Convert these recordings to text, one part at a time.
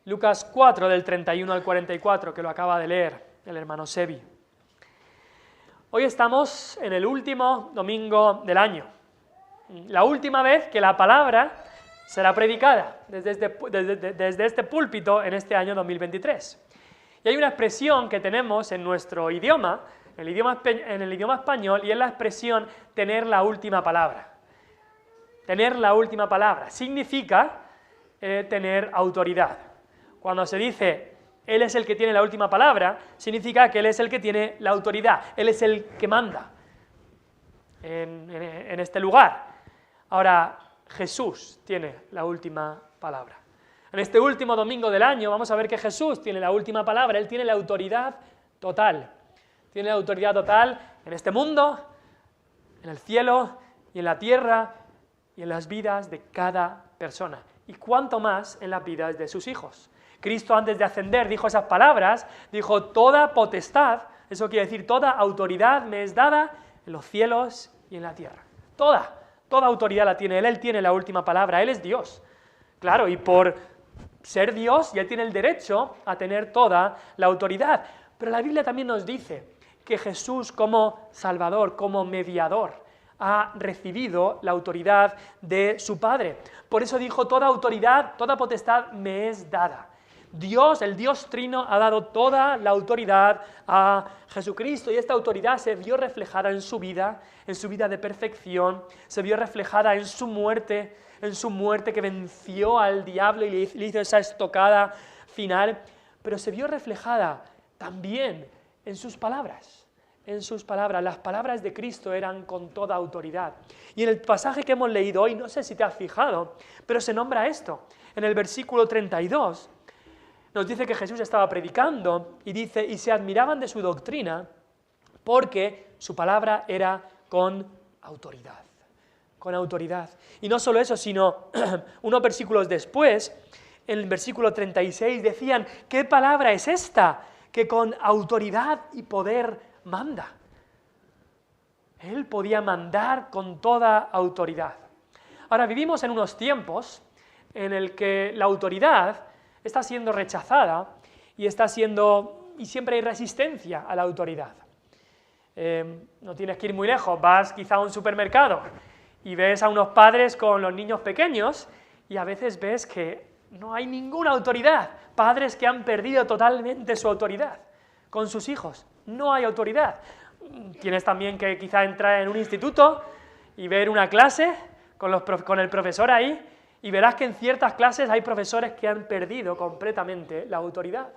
Lucas 4, del 31 al 44, que lo acaba de leer el hermano Sebi. Hoy estamos en el último domingo del año, la última vez que la palabra será predicada desde este púlpito en este año 2023. Y hay una expresión que tenemos en nuestro idioma, en el idioma español, y es la expresión tener la última palabra. Tener la última palabra significa tener autoridad. Cuando se dice Él es el que tiene la última palabra, significa que Él es el que tiene la autoridad, Él es el que manda en este lugar. Ahora, Jesús tiene la última palabra. En este último domingo del año vamos a ver que Jesús tiene la última palabra, Él tiene la autoridad total. Tiene la autoridad total en este mundo, en el cielo y en la tierra y en las vidas de cada persona. Y cuánto más en las vidas de sus hijos. Cristo antes de ascender dijo esas palabras, dijo toda potestad, eso quiere decir toda autoridad me es dada en los cielos y en la tierra. Toda autoridad la tiene Él tiene la última palabra, Él es Dios. Claro, y por ser Dios, ya tiene el derecho a tener toda la autoridad. Pero la Biblia también nos dice que Jesús como Salvador, como mediador, ha recibido la autoridad de su Padre. Por eso dijo, toda autoridad, toda potestad me es dada. Dios, el Dios Trino, ha dado toda la autoridad a Jesucristo y esta autoridad se vio reflejada en su vida de perfección, se vio reflejada en su muerte que venció al diablo y le hizo esa estocada final, pero se vio reflejada también en sus palabras. Las palabras de Cristo eran con toda autoridad. Y en el pasaje que hemos leído hoy, no sé si te has fijado, pero se nombra esto. En el versículo 32 nos dice que Jesús estaba predicando y dice, y se admiraban de su doctrina porque su palabra era con autoridad. Con autoridad. Y no solo eso, sino unos versículos después, en el versículo 36 decían, ¿qué palabra es esta que con autoridad y poder manda? Él podía mandar con toda autoridad. Ahora vivimos en unos tiempos en el que la autoridad está siendo rechazada y siempre hay resistencia a la autoridad. No tienes que ir muy lejos, vas quizá a un supermercado y ves a unos padres con los niños pequeños y a veces ves que no hay ninguna autoridad, padres que han perdido totalmente su autoridad con sus hijos, no hay autoridad. Tienes también que quizá entrar en un instituto y ver una clase con el profesor ahí y verás que en ciertas clases hay profesores que han perdido completamente la autoridad.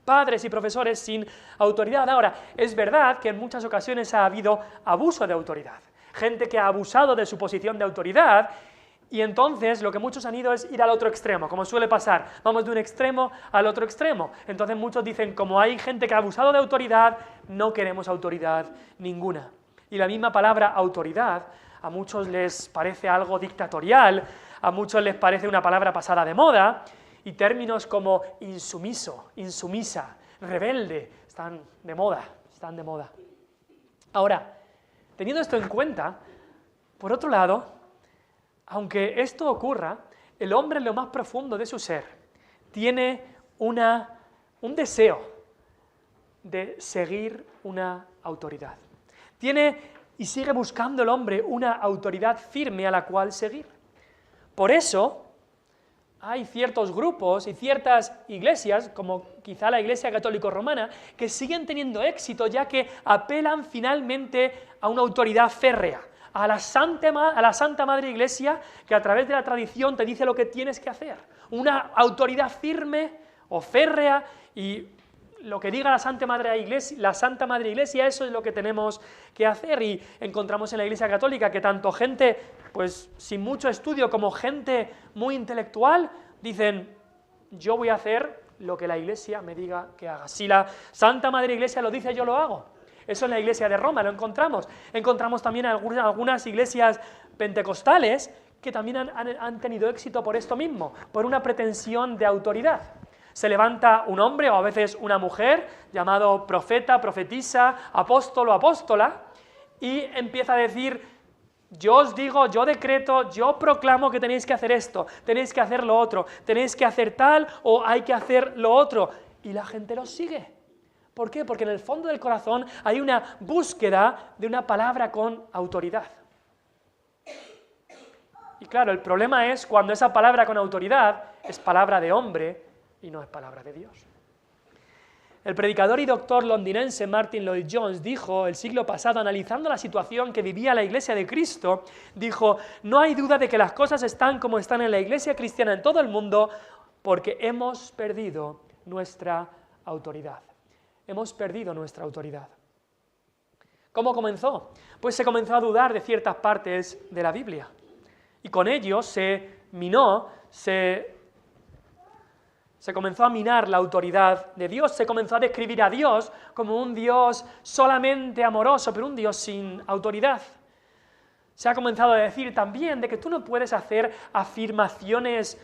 Padres y profesores sin autoridad. Ahora, es verdad que en muchas ocasiones ha habido abuso de autoridad. Gente que ha abusado de su posición de autoridad y entonces lo que muchos han ido es ir al otro extremo, como suele pasar. Vamos de un extremo al otro extremo. Entonces muchos dicen, como hay gente que ha abusado de autoridad, no queremos autoridad ninguna. Y la misma palabra autoridad a muchos les parece algo dictatorial, a muchos les parece una palabra pasada de moda, y términos como insumiso, insumisa, rebelde, están de moda. Ahora, teniendo esto en cuenta, por otro lado, aunque esto ocurra, el hombre en lo más profundo de su ser tiene un deseo de seguir una autoridad. Tiene y sigue buscando el hombre una autoridad firme a la cual seguir. Por eso hay ciertos grupos y ciertas iglesias, como quizá la Iglesia Católica Romana, que siguen teniendo éxito ya que apelan finalmente a una autoridad férrea, a la Santa Madre Iglesia, que a través de la tradición te dice lo que tienes que hacer. Una autoridad firme o férrea, y lo que diga la Santa Madre Iglesia, eso es lo que tenemos que hacer. Y encontramos en la Iglesia Católica que tanto gente pues sin mucho estudio como gente muy intelectual dicen, yo voy a hacer lo que la Iglesia me diga que haga. Si la Santa Madre Iglesia lo dice, yo lo hago. Eso en la Iglesia de Roma lo encontramos. Encontramos también algunas iglesias pentecostales que también han tenido éxito por esto mismo, por una pretensión de autoridad. Se levanta un hombre o a veces una mujer, llamado profeta, profetisa, apóstol o apóstola, y empieza a decir, Yo os digo, yo decreto, yo proclamo que tenéis que hacer esto, tenéis que hacer lo otro, tenéis que hacer tal o hay que hacer lo otro. Y la gente los sigue. ¿Por qué? Porque en el fondo del corazón hay una búsqueda de una palabra con autoridad. Y claro, el problema es cuando esa palabra con autoridad es palabra de hombre y no es palabra de Dios. El predicador y doctor londinense Martin Lloyd-Jones dijo el siglo pasado, analizando la situación que vivía la Iglesia de Cristo, dijo: no hay duda de que las cosas están como están en la Iglesia cristiana en todo el mundo porque hemos perdido nuestra autoridad. Hemos perdido nuestra autoridad. ¿Cómo comenzó? Pues se comenzó a dudar de ciertas partes de la Biblia. Y con ello se minó, se comenzó a minar la autoridad de Dios, se comenzó a describir a Dios como un Dios solamente amoroso, pero un Dios sin autoridad. Se ha comenzado a decir también de que tú no puedes hacer afirmaciones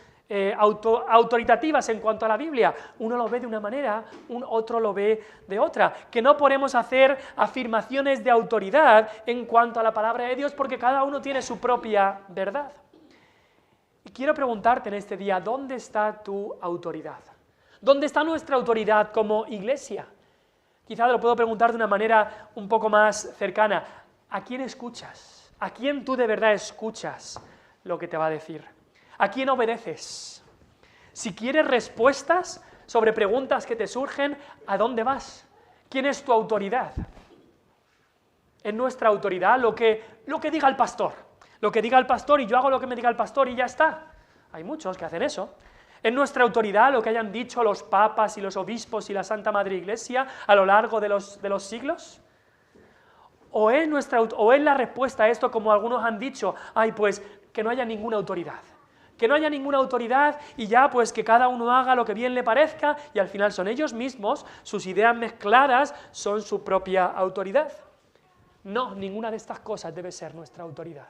autoritativas en cuanto a la Biblia. Uno lo ve de una manera, otro lo ve de otra. Que no podemos hacer afirmaciones de autoridad en cuanto a la palabra de Dios porque cada uno tiene su propia verdad. Y quiero preguntarte en este día, ¿dónde está tu autoridad? ¿Dónde está nuestra autoridad como iglesia? Quizá te lo puedo preguntar de una manera un poco más cercana. ¿A quién escuchas? ¿A quién tú de verdad escuchas lo que te va a decir? ¿A quién obedeces? Si quieres respuestas sobre preguntas que te surgen, ¿a dónde vas? ¿Quién es tu autoridad? ¿Es nuestra autoridad lo que diga el pastor? Lo que diga el pastor y yo hago lo que me diga el pastor y ya está. Hay muchos que hacen eso. ¿Es nuestra autoridad lo que hayan dicho los papas y los obispos y la Santa Madre Iglesia a lo largo de los siglos? ¿O es la respuesta a esto, como algunos han dicho, pues que no haya ninguna autoridad? Que no haya ninguna autoridad y ya pues que cada uno haga lo que bien le parezca y al final son ellos mismos, sus ideas mezcladas son su propia autoridad. No, ninguna de estas cosas debe ser nuestra autoridad.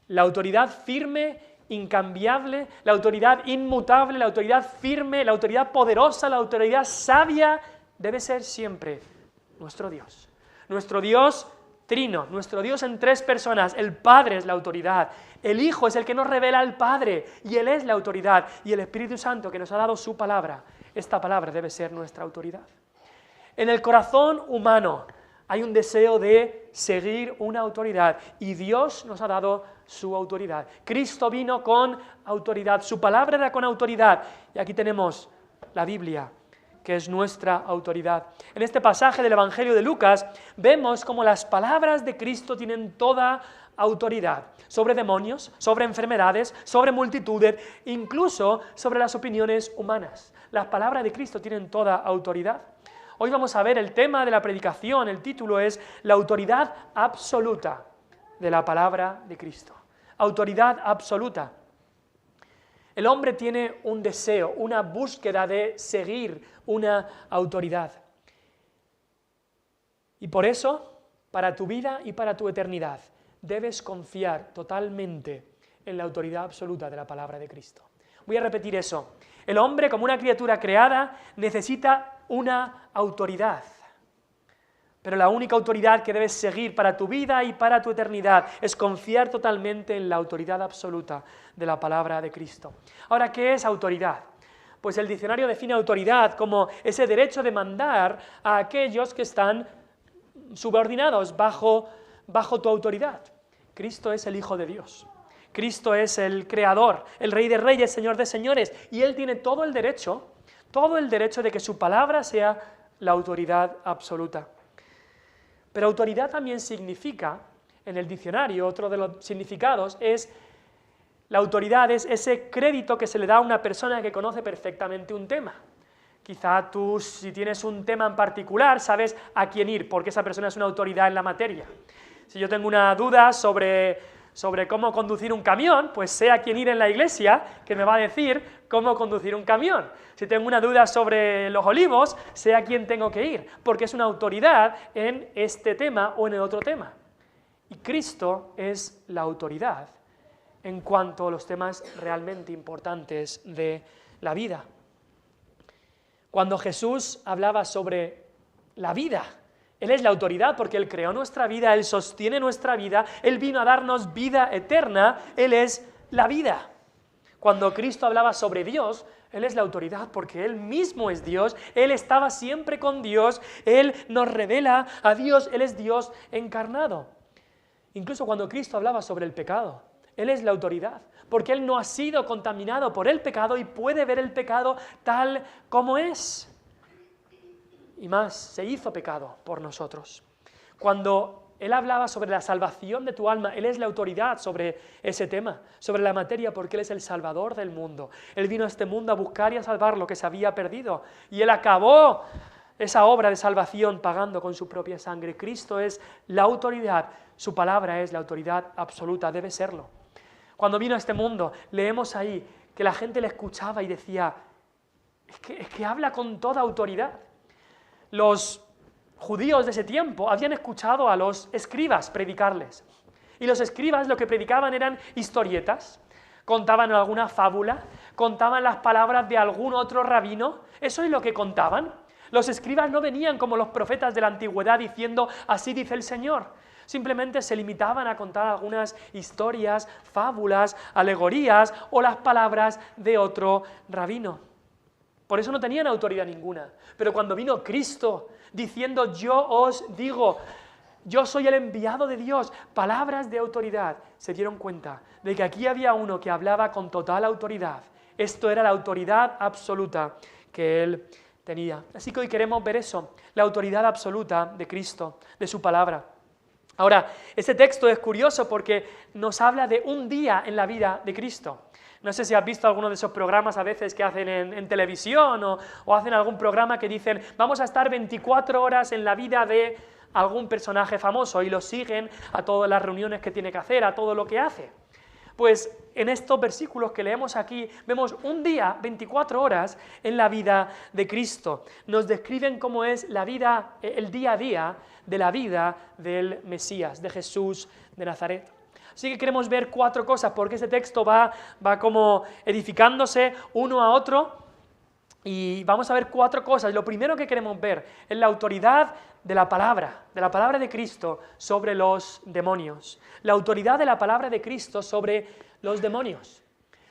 La autoridad firme, incambiable, la autoridad inmutable, la autoridad firme, la autoridad poderosa, la autoridad sabia, debe ser siempre nuestro Dios. Nuestro Dios trino, nuestro Dios en tres personas. El Padre es la autoridad, el Hijo es el que nos revela al Padre y Él es la autoridad, y el Espíritu Santo que nos ha dado su palabra. Esta palabra debe ser nuestra autoridad. En el corazón humano hay un deseo de seguir una autoridad y Dios nos ha dado su autoridad. Cristo vino con autoridad, su palabra era con autoridad y aquí tenemos la Biblia, que es nuestra autoridad. En este pasaje del Evangelio de Lucas vemos cómo las palabras de Cristo tienen toda autoridad sobre demonios, sobre enfermedades, sobre multitudes, incluso sobre las opiniones humanas. Las palabras de Cristo tienen toda autoridad. Hoy vamos a ver el tema de la predicación, el título es la autoridad absoluta de la palabra de Cristo. Autoridad absoluta. El hombre tiene un deseo, una búsqueda de seguir una autoridad. Y por eso, para tu vida y para tu eternidad, debes confiar totalmente en la autoridad absoluta de la palabra de Cristo. Voy a repetir eso. El hombre, como una criatura creada, necesita una autoridad. Pero la única autoridad que debes seguir para tu vida y para tu eternidad es confiar totalmente en la autoridad absoluta de la palabra de Cristo. Ahora, ¿qué es autoridad? Pues el diccionario define autoridad como ese derecho de mandar a aquellos que están subordinados bajo tu autoridad. Cristo es el Hijo de Dios. Cristo es el Creador, el Rey de Reyes, Señor de Señores, y Él tiene todo el derecho de que su palabra sea la autoridad absoluta. Pero autoridad también significa, en el diccionario, otro de los significados es, la autoridad es ese crédito que se le da a una persona que conoce perfectamente un tema. Quizá tú, si tienes un tema en particular, sabes a quién ir, porque esa persona es una autoridad en la materia. Si yo tengo una duda sobre cómo conducir un camión, pues sé a quién ir en la iglesia, que me va a decir cómo conducir un camión. Si tengo una duda sobre los olivos, sé a quién tengo que ir, porque es una autoridad en este tema o en el otro tema. Y Cristo es la autoridad en cuanto a los temas realmente importantes de la vida. Cuando Jesús hablaba sobre la vida Él es la autoridad porque Él creó nuestra vida, Él sostiene nuestra vida, Él vino a darnos vida eterna, Él es la vida. Cuando Cristo hablaba sobre Dios, Él es la autoridad porque Él mismo es Dios, Él estaba siempre con Dios, Él nos revela a Dios, Él es Dios encarnado. Incluso cuando Cristo hablaba sobre el pecado, Él es la autoridad, porque Él no ha sido contaminado por el pecado y puede ver el pecado tal como es. Y más, se hizo pecado por nosotros. Cuando Él hablaba sobre la salvación de tu alma, Él es la autoridad sobre ese tema, sobre la materia, porque Él es el Salvador del mundo. Él vino a este mundo a buscar y a salvar lo que se había perdido. Y Él acabó esa obra de salvación pagando con su propia sangre. Cristo es la autoridad, su palabra es la autoridad absoluta, debe serlo. Cuando vino a este mundo, leemos ahí que la gente le escuchaba y decía, es que habla con toda autoridad. Los judíos de ese tiempo habían escuchado a los escribas predicarles. Y los escribas lo que predicaban eran historietas, contaban alguna fábula, contaban las palabras de algún otro rabino, eso es lo que contaban. Los escribas no venían como los profetas de la antigüedad diciendo, así dice el Señor. Simplemente se limitaban a contar algunas historias, fábulas, alegorías o las palabras de otro rabino. Por eso no tenían autoridad ninguna. Pero cuando vino Cristo diciendo, yo os digo, yo soy el enviado de Dios, palabras de autoridad, se dieron cuenta de que aquí había uno que hablaba con total autoridad. Esto era la autoridad absoluta que Él tenía. Así que hoy queremos ver eso, la autoridad absoluta de Cristo, de su palabra. Ahora, este texto es curioso porque nos habla de un día en la vida de Cristo. No sé si has visto alguno de esos programas a veces que hacen en televisión o hacen algún programa que dicen vamos a estar 24 horas en la vida de algún personaje famoso y lo siguen a todas las reuniones que tiene que hacer, a todo lo que hace. Pues en estos versículos que leemos aquí vemos un día, 24 horas en la vida de Cristo. Nos describen cómo es la vida, el día a día de la vida del Mesías, de Jesús de Nazaret. Así que queremos ver 4 cosas, porque este texto va como edificándose uno a otro, y vamos a ver 4 cosas. Lo primero que queremos ver es la autoridad de la palabra de Cristo sobre los demonios. La autoridad de la palabra de Cristo sobre los demonios.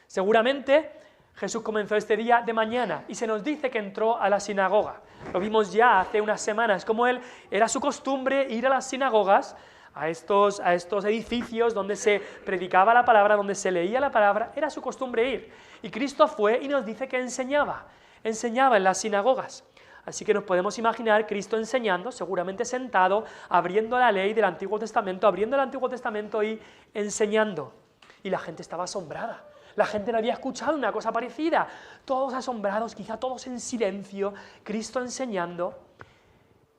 Seguramente Jesús comenzó este día de mañana y se nos dice que entró a la sinagoga. Lo vimos ya hace unas semanas, como Él era su costumbre ir a las sinagogas, a estos edificios donde se predicaba la palabra, donde se leía la palabra, era su costumbre ir. Y Cristo fue y nos dice que enseñaba en las sinagogas. Así que nos podemos imaginar Cristo enseñando, seguramente sentado, abriendo la ley del Antiguo Testamento, abriendo el Antiguo Testamento y enseñando. Y la gente estaba asombrada. La gente no había escuchado una cosa parecida. Todos asombrados, quizá todos en silencio, Cristo enseñando.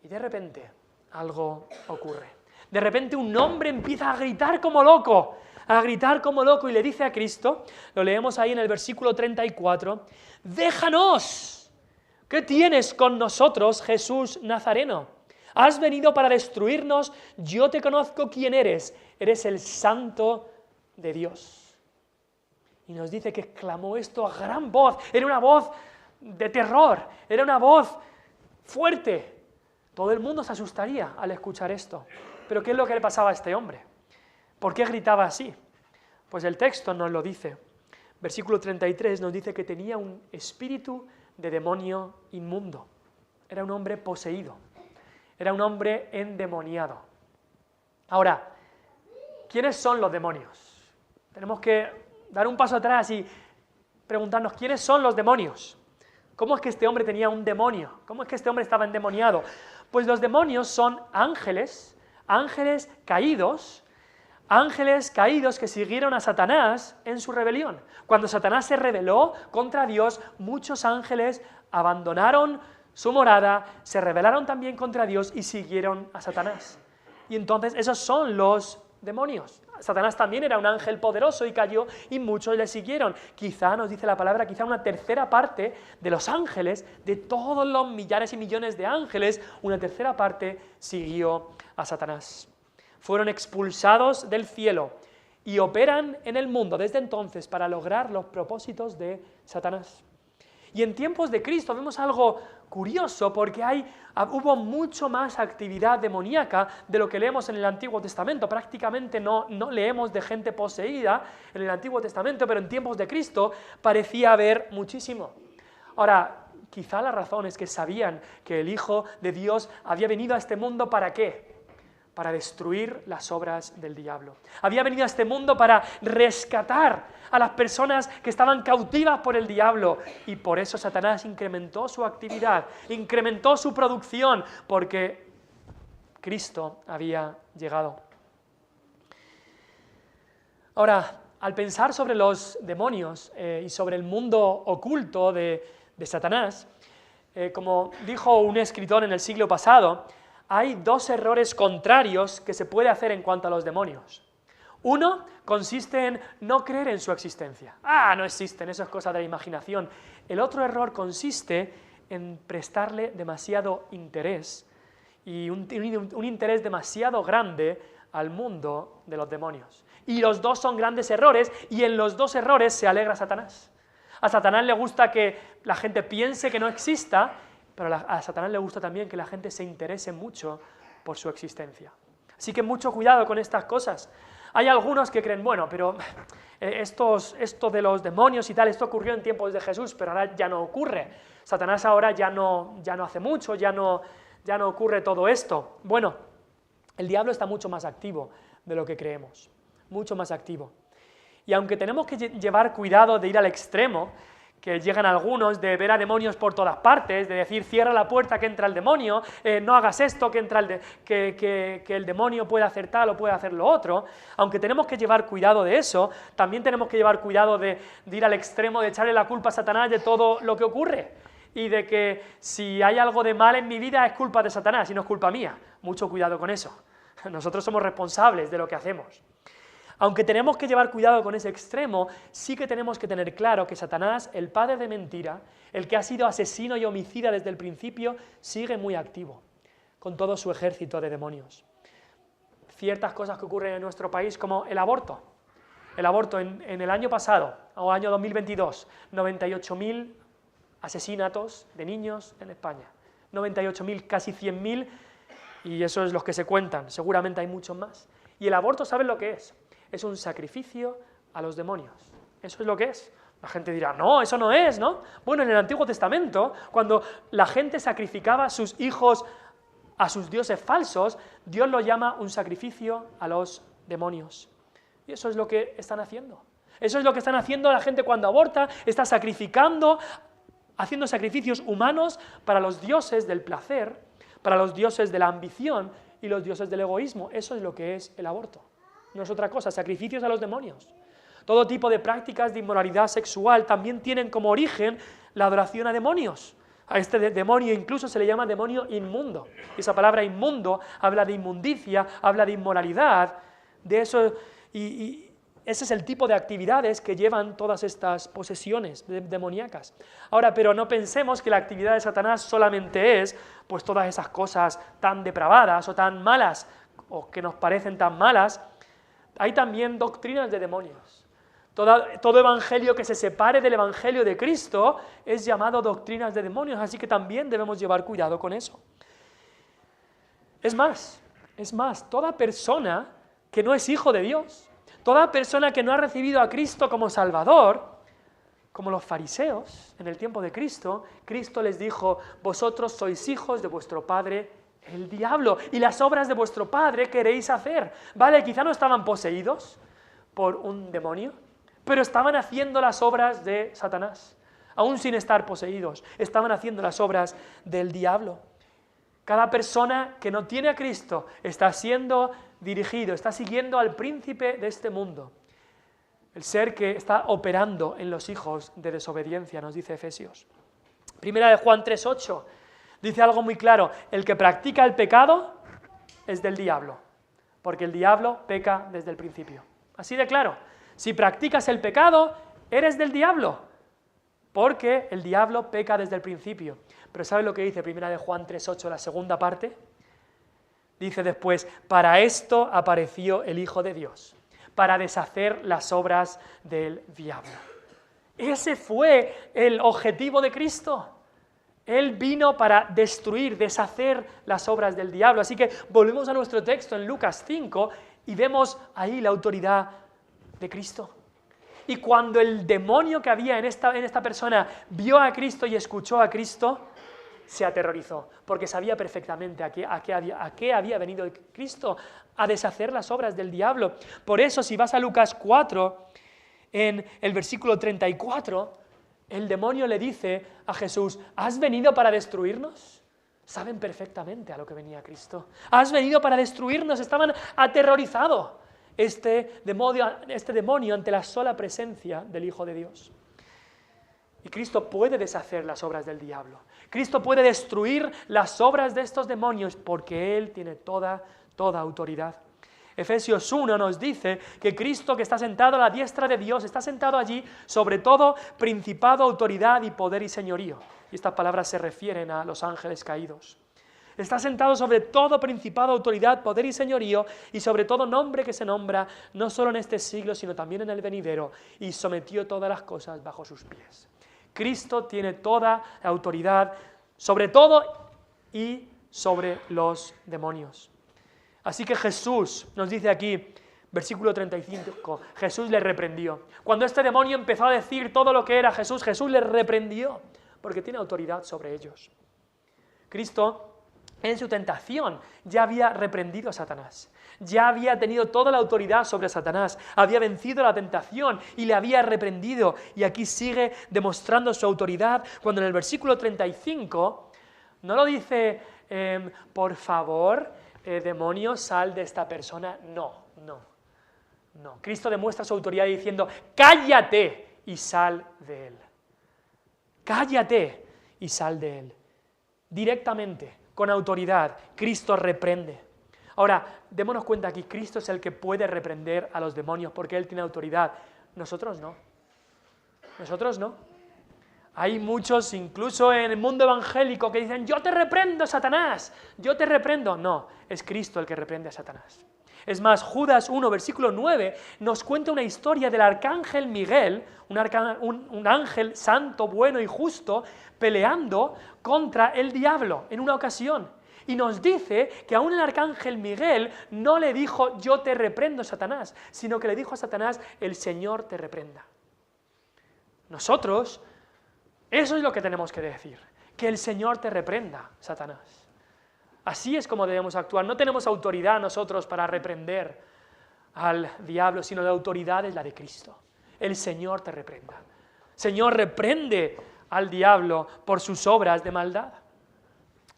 Y de repente algo ocurre. De repente un hombre empieza a gritar como loco y le dice a Cristo, lo leemos ahí en el versículo 34, déjanos, ¿qué tienes con nosotros, Jesús Nazareno? ¿Has venido para destruirnos? Yo te conozco quién eres el Santo de Dios. Y nos dice que exclamó esto a gran voz, era una voz de terror, era una voz fuerte. Todo el mundo se asustaría al escuchar esto. Pero ¿qué es lo que le pasaba a este hombre? ¿Por qué gritaba así? Pues el texto nos lo dice. Versículo 33 nos dice que tenía un espíritu de demonio inmundo. Era un hombre poseído. Era un hombre endemoniado. Ahora, ¿quiénes son los demonios? Tenemos que dar un paso atrás y preguntarnos, ¿quiénes son los demonios? ¿Cómo es que este hombre tenía un demonio? ¿Cómo es que este hombre estaba endemoniado? Pues los demonios son ángeles caídos que siguieron a Satanás en su rebelión. Cuando Satanás se rebeló contra Dios, muchos ángeles abandonaron su morada, se rebelaron también contra Dios y siguieron a Satanás. Y entonces esos son los demonios. Satanás también era un ángel poderoso y cayó y muchos le siguieron. Quizá, nos dice la palabra, quizá una tercera parte de los ángeles, de todos los millares y millones de ángeles, una tercera parte siguió a Satanás. Fueron expulsados del cielo y operan en el mundo desde entonces para lograr los propósitos de Satanás. Y en tiempos de Cristo vemos algo curioso, porque hubo mucho más actividad demoníaca de lo que leemos en el Antiguo Testamento. Prácticamente no leemos de gente poseída en el Antiguo Testamento, pero en tiempos de Cristo parecía haber muchísimo. Ahora, quizá la razón es que sabían que el Hijo de Dios había venido a este mundo ¿para qué? Para destruir las obras del diablo. Había venido a este mundo para rescatar a las personas que estaban cautivas por el diablo, y por eso Satanás incrementó su actividad, incrementó su producción, porque Cristo había llegado. Ahora, al pensar sobre los demonios y sobre el mundo oculto de Satanás, como dijo un escritor en el siglo pasado, hay dos errores contrarios que se puede hacer en cuanto a los demonios. Uno consiste en no creer en su existencia. No existen, eso es cosa de la imaginación. El otro error consiste en prestarle demasiado interés, y un interés demasiado grande al mundo de los demonios. Y los dos son grandes errores, y en los dos errores se alegra Satanás. A Satanás le gusta que la gente piense que no exista, pero a Satanás le gusta también que la gente se interese mucho por su existencia. Así que mucho cuidado con estas cosas. Hay algunos que creen, bueno, pero esto de los demonios y tal, esto ocurrió en tiempos de Jesús, pero ahora ya no ocurre. Satanás ahora ya no hace mucho, ya no ocurre todo esto. Bueno, el diablo está mucho más activo de lo que creemos, mucho más activo. Y aunque tenemos que llevar cuidado de ir al extremo, que llegan algunos, de ver a demonios por todas partes, de decir, cierra la puerta que entra el demonio, no hagas esto, que el demonio puede hacer tal o puede hacer lo otro, aunque tenemos que llevar cuidado de eso, también tenemos que llevar cuidado de ir al extremo de echarle la culpa a Satanás de todo lo que ocurre, y de que si hay algo de mal en mi vida es culpa de Satanás y no es culpa mía. Mucho cuidado con eso. Nosotros somos responsables de lo que hacemos. Aunque tenemos que llevar cuidado con ese extremo, sí que tenemos que tener claro que Satanás, el padre de mentira, el que ha sido asesino y homicida desde el principio, sigue muy activo, con todo su ejército de demonios. Ciertas cosas que ocurren en nuestro país, como el aborto. El aborto en el año pasado, o año 2022, 98.000 asesinatos de niños en España. 98.000, casi 100.000, y eso es los que se cuentan, seguramente hay muchos más. Y el aborto, ¿saben lo que es? Es un sacrificio a los demonios. Eso es lo que es. La gente dirá, no, eso no es, ¿no? Bueno, en el Antiguo Testamento, cuando la gente sacrificaba a sus hijos a sus dioses falsos, Dios lo llama un sacrificio a los demonios. Y eso es lo que están haciendo. Eso es lo que están haciendo la gente cuando aborta, está sacrificando, haciendo sacrificios humanos para los dioses del placer, para los dioses de la ambición y los dioses del egoísmo. Eso es lo que es el aborto. No es otra cosa, sacrificios a los demonios. Todo tipo de prácticas de inmoralidad sexual también tienen como origen la adoración a demonios. A este demonio incluso se le llama demonio inmundo. Y esa palabra inmundo habla de inmundicia, habla de inmoralidad, de eso, y ese es el tipo de actividades que llevan todas estas posesiones demoníacas. Ahora, pero no pensemos que la actividad de Satanás solamente es pues todas esas cosas tan depravadas o tan malas, o que nos parecen tan malas. Hay también doctrinas de demonios. Todo evangelio que se separe del evangelio de Cristo es llamado doctrinas de demonios, así que también debemos llevar cuidado con eso. Es más, toda persona que no es hijo de Dios, toda persona que no ha recibido a Cristo como Salvador, como los fariseos en el tiempo de Cristo, Cristo les dijo, vosotros sois hijos de vuestro padre el diablo, y las obras de vuestro padre queréis hacer. Vale, quizá no estaban poseídos por un demonio, pero estaban haciendo las obras de Satanás, aún sin estar poseídos, estaban haciendo las obras del diablo. Cada persona que no tiene a Cristo está siendo dirigido, está siguiendo al príncipe de este mundo, el ser que está operando en los hijos de desobediencia, nos dice Efesios. Primera de Juan 3:8 dice algo muy claro, el que practica el pecado es del diablo, porque el diablo peca desde el principio. Así de claro, si practicas el pecado, eres del diablo, porque el diablo peca desde el principio. Pero ¿sabe lo que dice Primera de Juan 3:8, la segunda parte? Dice después, para esto apareció el Hijo de Dios, para deshacer las obras del diablo. Ese fue el objetivo de Cristo. Él vino para destruir, deshacer las obras del diablo. Así que volvemos a nuestro texto en Lucas 5 y vemos ahí la autoridad de Cristo. Y cuando el demonio que había en esta persona vio a Cristo y escuchó a Cristo, se aterrorizó, porque sabía perfectamente a qué había venido Cristo, a deshacer las obras del diablo. Por eso, si vas a Lucas 4, en el versículo 34, el demonio le dice a Jesús: ¿has venido para destruirnos? Saben perfectamente a lo que venía Cristo. ¿Has venido para destruirnos? Estaban aterrorizados este demonio ante la sola presencia del Hijo de Dios. Y Cristo puede deshacer las obras del diablo. Cristo puede destruir las obras de estos demonios porque Él tiene toda autoridad. Efesios 1 nos dice que Cristo, que está sentado a la diestra de Dios, está sentado allí sobre todo principado, autoridad y poder y señorío. Y estas palabras se refieren a los ángeles caídos. Está sentado sobre todo principado, autoridad, poder y señorío, y sobre todo nombre que se nombra, no solo en este siglo, sino también en el venidero, y sometió todas las cosas bajo sus pies. Cristo tiene toda autoridad sobre todo y sobre los demonios. Así que Jesús nos dice aquí, versículo 35, Jesús le reprendió. Cuando este demonio empezó a decir todo lo que era Jesús le reprendió, porque tiene autoridad sobre ellos. Cristo, en su tentación, ya había reprendido a Satanás. Ya había tenido toda la autoridad sobre Satanás, había vencido la tentación y le había reprendido. Y aquí sigue demostrando su autoridad cuando en el versículo 35 no lo dice, por favor, demonio, sal de esta persona. No. Cristo demuestra su autoridad diciendo, cállate y sal de él. Cállate y sal de él. Directamente, con autoridad, Cristo reprende. Ahora, démonos cuenta aquí, Cristo es el que puede reprender a los demonios porque Él tiene autoridad. Nosotros no. Hay muchos, incluso en el mundo evangélico, que dicen, yo te reprendo, Satanás, yo te reprendo. No, es Cristo el que reprende a Satanás. Es más, Judas 1, versículo 9, nos cuenta una historia del arcángel Miguel, un ángel santo, bueno y justo, peleando contra el diablo en una ocasión. Y nos dice que aún el arcángel Miguel no le dijo, yo te reprendo, Satanás, sino que le dijo a Satanás, el Señor te reprenda. Nosotros, eso es lo que tenemos que decir, que el Señor te reprenda, Satanás. Así es como debemos actuar. No tenemos autoridad nosotros para reprender al diablo, sino la autoridad es la de Cristo. El Señor te reprenda. Señor, reprende al diablo por sus obras de maldad.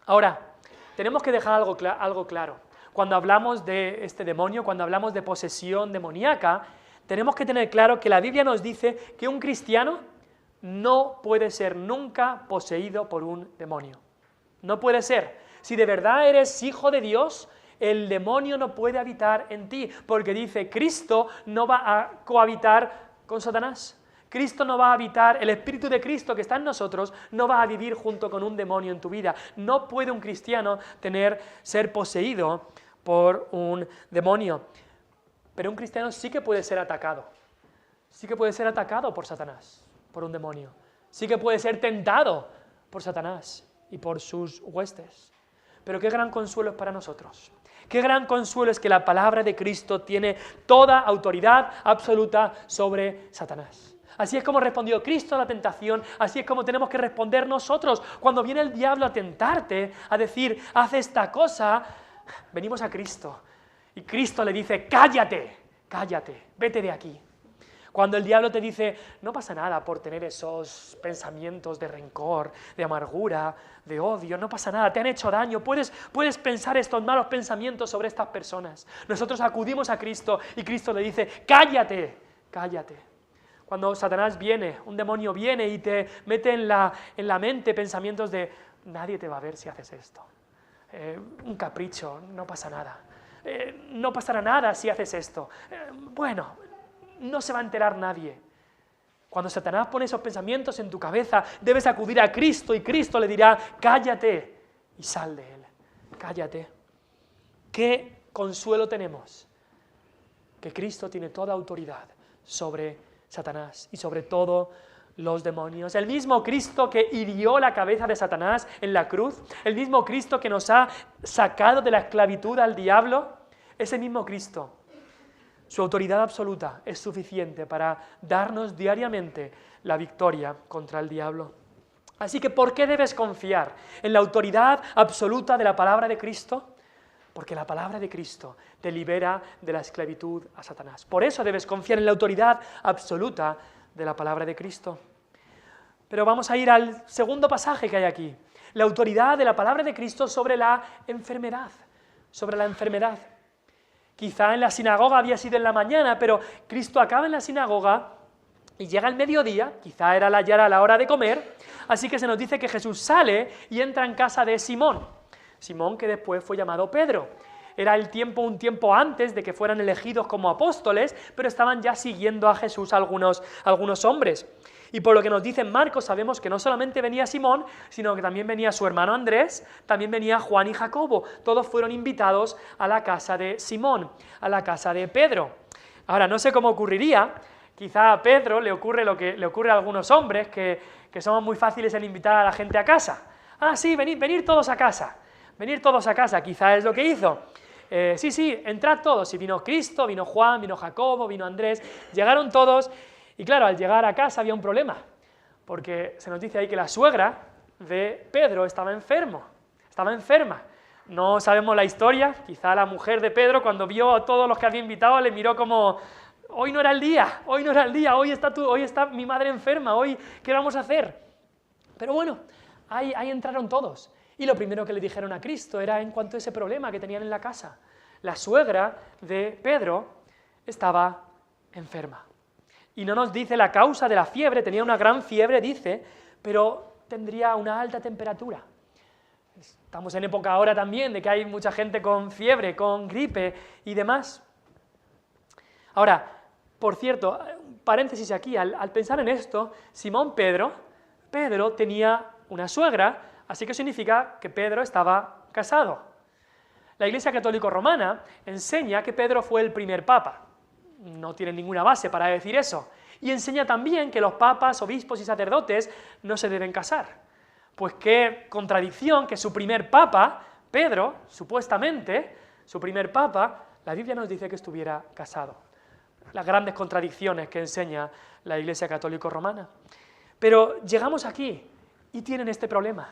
Ahora, tenemos que dejar algo claro. Cuando hablamos de este demonio, cuando hablamos de posesión demoníaca, tenemos que tener claro que la Biblia nos dice que un cristiano no puede ser nunca poseído por un demonio. No puede ser. Si de verdad eres hijo de Dios, el demonio no puede habitar en ti, porque dice, Cristo no va a cohabitar con Satanás. Cristo no va a habitar, el Espíritu de Cristo que está en nosotros no va a vivir junto con un demonio en tu vida. No puede un cristiano ser poseído por un demonio. Pero un cristiano sí que puede ser atacado. Sí que puede ser atacado por Satanás, por un demonio. Sí que puede ser tentado por Satanás y por sus huestes. Pero qué gran consuelo es para nosotros. Qué gran consuelo es que la palabra de Cristo tiene toda autoridad absoluta sobre Satanás. Así es como respondió Cristo a la tentación, así es como tenemos que responder nosotros. Cuando viene el diablo a tentarte, a decir, haz esta cosa, venimos a Cristo. Y Cristo le dice, cállate, vete de aquí. Cuando el diablo te dice, no pasa nada por tener esos pensamientos de rencor, de amargura, de odio, no pasa nada, te han hecho daño, puedes pensar estos malos pensamientos sobre estas personas. Nosotros acudimos a Cristo y Cristo le dice, cállate. Cuando Satanás viene, un demonio viene y te mete en la mente pensamientos de, nadie te va a ver si haces esto. Un capricho, no pasa nada. No pasará nada si haces esto. No se va a enterar nadie. Cuando Satanás pone esos pensamientos en tu cabeza, debes acudir a Cristo y Cristo le dirá, cállate y sal de él. Cállate. ¿Qué consuelo tenemos? Que Cristo tiene toda autoridad sobre Satanás y sobre todo los demonios. El mismo Cristo que hirió la cabeza de Satanás en la cruz, el mismo Cristo que nos ha sacado de la esclavitud al diablo, ese mismo Cristo, su autoridad absoluta es suficiente para darnos diariamente la victoria contra el diablo. Así que, ¿por qué debes confiar en la autoridad absoluta de la palabra de Cristo? Porque la palabra de Cristo te libera de la esclavitud a Satanás. Por eso debes confiar en la autoridad absoluta de la palabra de Cristo. Pero vamos a ir al segundo pasaje que hay aquí. La autoridad de la palabra de Cristo sobre la enfermedad. Sobre la enfermedad. Quizá en la sinagoga había sido en la mañana, pero Cristo acaba en la sinagoga y llega el mediodía, quizá ya era la hora de comer, así que se nos dice que Jesús sale y entra en casa de Simón. Simón, que después fue llamado Pedro. Era un tiempo antes de que fueran elegidos como apóstoles, pero estaban ya siguiendo a Jesús algunos hombres. Y por lo que nos dice Marcos, sabemos que no solamente venía Simón, sino que también venía su hermano Andrés, también venía Juan y Jacobo. Todos fueron invitados a la casa de Simón, a la casa de Pedro. Ahora, no sé cómo ocurriría, quizá a Pedro le ocurre lo que le ocurre a algunos hombres, que somos muy fáciles en invitar a la gente a casa. Ah, sí, venid todos a casa. Venir todos a casa, quizá es lo que hizo. Sí, entrad todos. Y vino Cristo, vino Juan, vino Jacobo, vino Andrés, llegaron todos. Y claro, al llegar a casa había un problema, porque se nos dice ahí que la suegra de Pedro estaba enferma. No sabemos la historia, quizá la mujer de Pedro cuando vio a todos los que había invitado le miró como, hoy no era el día, hoy está mi madre enferma, hoy ¿qué vamos a hacer? Pero bueno, ahí entraron todos. Y lo primero que le dijeron a Cristo era en cuanto a ese problema que tenían en la casa. La suegra de Pedro estaba enferma. Y no nos dice la causa de la fiebre, tenía una gran fiebre, dice, pero tendría una alta temperatura. Estamos en época ahora también de que hay mucha gente con fiebre, con gripe y demás. Ahora, por cierto, paréntesis aquí, al pensar en esto, Simón Pedro tenía una suegra, así que significa que Pedro estaba casado. La Iglesia Católica Romana enseña que Pedro fue el primer papa. No tiene ninguna base para decir eso. Y enseña también que los papas, obispos y sacerdotes no se deben casar. Pues qué contradicción que su primer papa, Pedro, supuestamente, su primer papa, la Biblia nos dice que estuviera casado. Las grandes contradicciones que enseña la Iglesia Católica Romana. Pero llegamos aquí y tienen este problema.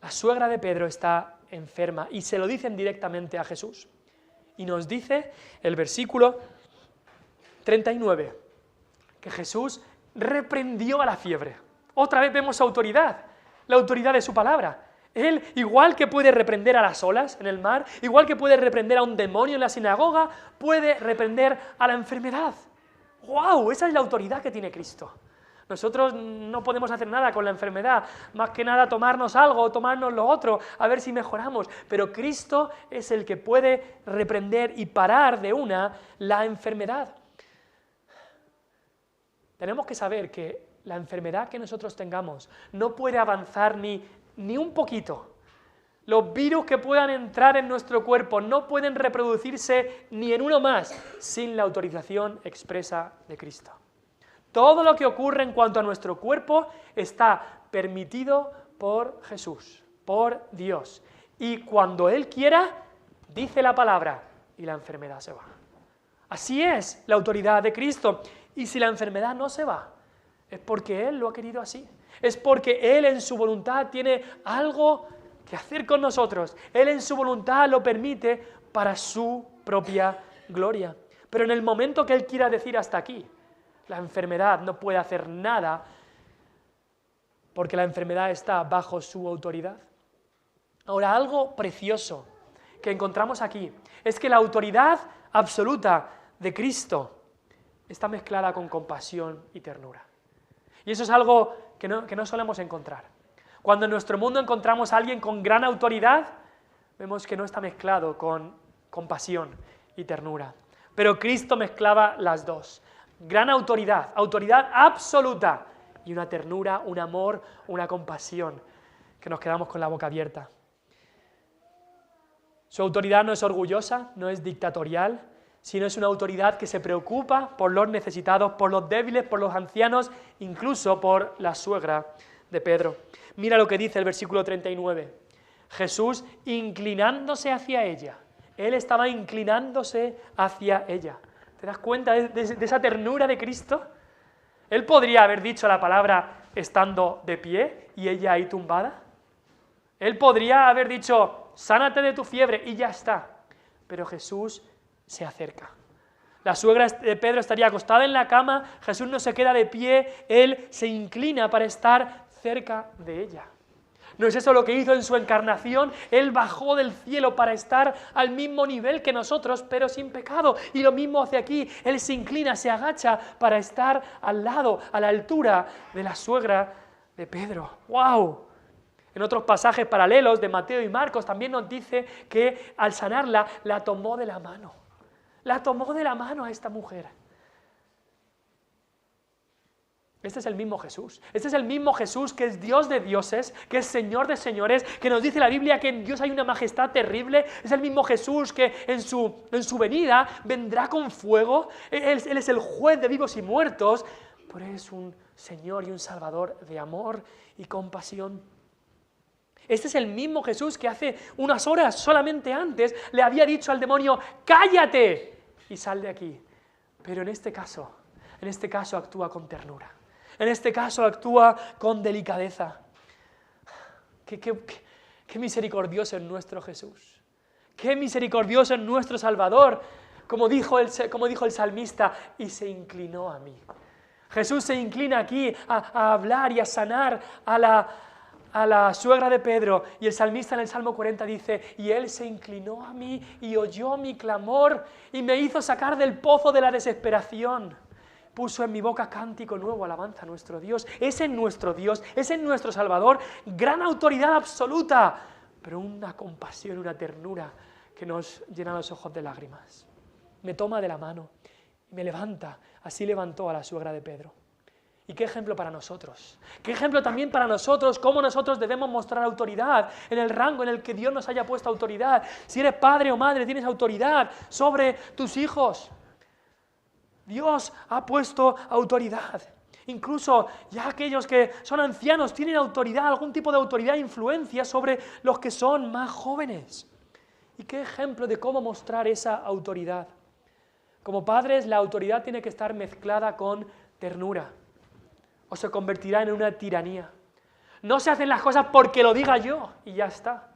La suegra de Pedro está enferma y se lo dicen directamente a Jesús. Y nos dice el versículo 39, que Jesús reprendió a la fiebre. Otra vez vemos su autoridad, la autoridad de su palabra. Él, igual que puede reprender a las olas en el mar, igual que puede reprender a un demonio en la sinagoga, puede reprender a la enfermedad. ¡Guau! Esa es la autoridad que tiene Cristo. Nosotros no podemos hacer nada con la enfermedad, más que nada tomarnos algo o tomarnos lo otro, a ver si mejoramos. Pero Cristo es el que puede reprender y parar de una la enfermedad. Tenemos que saber que la enfermedad que nosotros tengamos no puede avanzar ni un poquito. Los virus que puedan entrar en nuestro cuerpo no pueden reproducirse ni en uno más sin la autorización expresa de Cristo. Todo lo que ocurre en cuanto a nuestro cuerpo está permitido por Jesús, por Dios. Y cuando Él quiera, dice la palabra y la enfermedad se va. Así es la autoridad de Cristo. Y si la enfermedad no se va, es porque Él lo ha querido así. Es porque Él en su voluntad tiene algo que hacer con nosotros. Él en su voluntad lo permite para su propia gloria. Pero en el momento que Él quiera decir hasta aquí, la enfermedad no puede hacer nada porque la enfermedad está bajo su autoridad. Ahora, algo precioso que encontramos aquí es que la autoridad absoluta de Cristo está mezclada con compasión y ternura. Y eso es algo que no solemos encontrar. Cuando en nuestro mundo encontramos a alguien con gran autoridad, vemos que no está mezclado con compasión y ternura. Pero Cristo mezclaba las dos. Gran autoridad, autoridad absoluta, y una ternura, un amor, una compasión, que nos quedamos con la boca abierta. Su autoridad no es orgullosa, no es dictatorial, sino es una autoridad que se preocupa por los necesitados, por los débiles, por los ancianos, incluso por la suegra de Pedro. Mira lo que dice el versículo 39. Jesús inclinándose hacia ella. Él estaba inclinándose hacia ella. ¿Te das cuenta de esa ternura de Cristo? Él podría haber dicho la palabra estando de pie y ella ahí tumbada. Él podría haber dicho, sánate de tu fiebre y ya está. Pero Jesús se acerca. La suegra de Pedro estaría acostada en la cama, Jesús no se queda de pie, Él se inclina para estar cerca de ella. ¿No es eso lo que hizo en su encarnación? Él bajó del cielo para estar al mismo nivel que nosotros, pero sin pecado. Y lo mismo hace aquí, Él se inclina, se agacha para estar al lado, a la altura de la suegra de Pedro. ¡Wow! En otros pasajes paralelos de Mateo y Marcos también nos dice que al sanarla, la tomó de la mano. La tomó de la mano a esta mujer. Este es el mismo Jesús. Este es el mismo Jesús que es Dios de dioses, que es Señor de señores, que nos dice la Biblia que en Dios hay una majestad terrible. Es el mismo Jesús que en su venida vendrá con fuego. Él es el juez de vivos y muertos, pero es un Señor y un Salvador de amor y compasión. Este es el mismo Jesús que hace unas horas solamente antes le había dicho al demonio, ¡cállate! Y sal de aquí. Pero en este caso actúa con ternura. En este caso actúa con delicadeza. Qué misericordioso es nuestro Jesús. Qué misericordioso es nuestro Salvador. Como dijo el salmista, y se inclinó a mí. Jesús se inclina aquí a hablar y a sanar a la suegra de Pedro, y el salmista en el Salmo 40 dice, y Él se inclinó a mí y oyó mi clamor y me hizo sacar del pozo de la desesperación. Puso en mi boca cántico nuevo, alabanza a nuestro Dios. Ese es nuestro Dios, ese es nuestro Salvador, gran autoridad absoluta, pero una compasión, una ternura que nos llena los ojos de lágrimas. Me toma de la mano y me levanta, así levantó a la suegra de Pedro. Y qué ejemplo para nosotros, qué ejemplo también para nosotros, cómo nosotros debemos mostrar autoridad en el rango en el que Dios nos haya puesto autoridad. Si eres padre o madre, tienes autoridad sobre tus hijos. Dios ha puesto autoridad. Incluso ya aquellos que son ancianos tienen autoridad, algún tipo de autoridad e influencia sobre los que son más jóvenes. ¿Y qué ejemplo de cómo mostrar esa autoridad? Como padres, la autoridad tiene que estar mezclada con ternura, o se convertirá en una tiranía. No se hacen las cosas porque lo diga yo y ya está,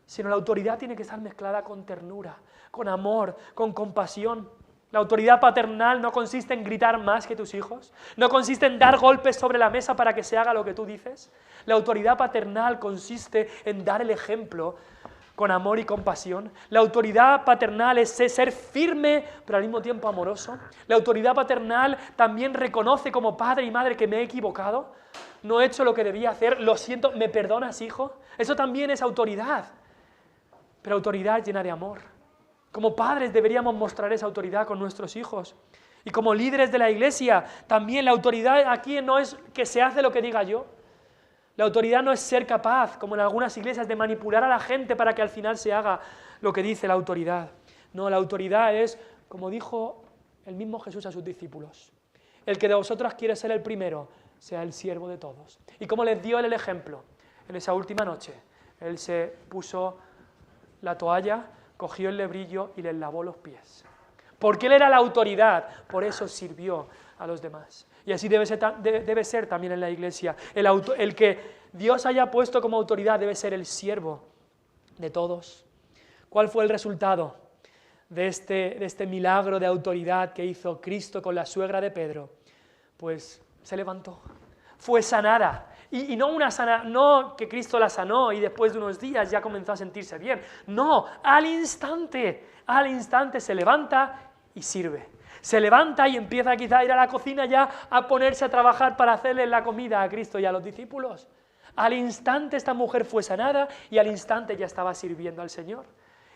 sino la autoridad tiene que estar mezclada con ternura, con amor, con compasión. La autoridad paternal no consiste en gritar más que tus hijos, no consiste en dar golpes sobre la mesa para que se haga lo que tú dices. La autoridad paternal consiste en dar el ejemplo con amor y compasión. La autoridad paternal es ser firme, pero al mismo tiempo amoroso. La autoridad paternal también reconoce como padre y madre que me he equivocado, no he hecho lo que debía hacer, lo siento, ¿me perdonas, hijo? Eso también es autoridad, pero autoridad llena de amor. Como padres deberíamos mostrar esa autoridad con nuestros hijos. Y como líderes de la iglesia, también la autoridad aquí no es que se hace lo que diga yo. La autoridad no es ser capaz, como en algunas iglesias, de manipular a la gente para que al final se haga lo que dice la autoridad. No, la autoridad es, como dijo el mismo Jesús a sus discípulos, el que de vosotros quiere ser el primero, sea el siervo de todos. Y como les dio él el ejemplo, en esa última noche, él se puso la toalla, cogió el lebrillo y les lavó los pies. Porque él era la autoridad, por eso sirvió a los demás. Y así debe ser también en la iglesia. El que Dios haya puesto como autoridad debe ser el siervo de todos. ¿Cuál fue el resultado de este milagro de autoridad que hizo Cristo con la suegra de Pedro? Pues se levantó, fue sanada. Y no que Cristo la sanó y después de unos días ya comenzó a sentirse bien. No, al instante se levanta y sirve. Se levanta y empieza quizá a ir a la cocina ya a ponerse a trabajar para hacerle la comida a Cristo y a los discípulos. Al instante esta mujer fue sanada y al instante ya estaba sirviendo al Señor.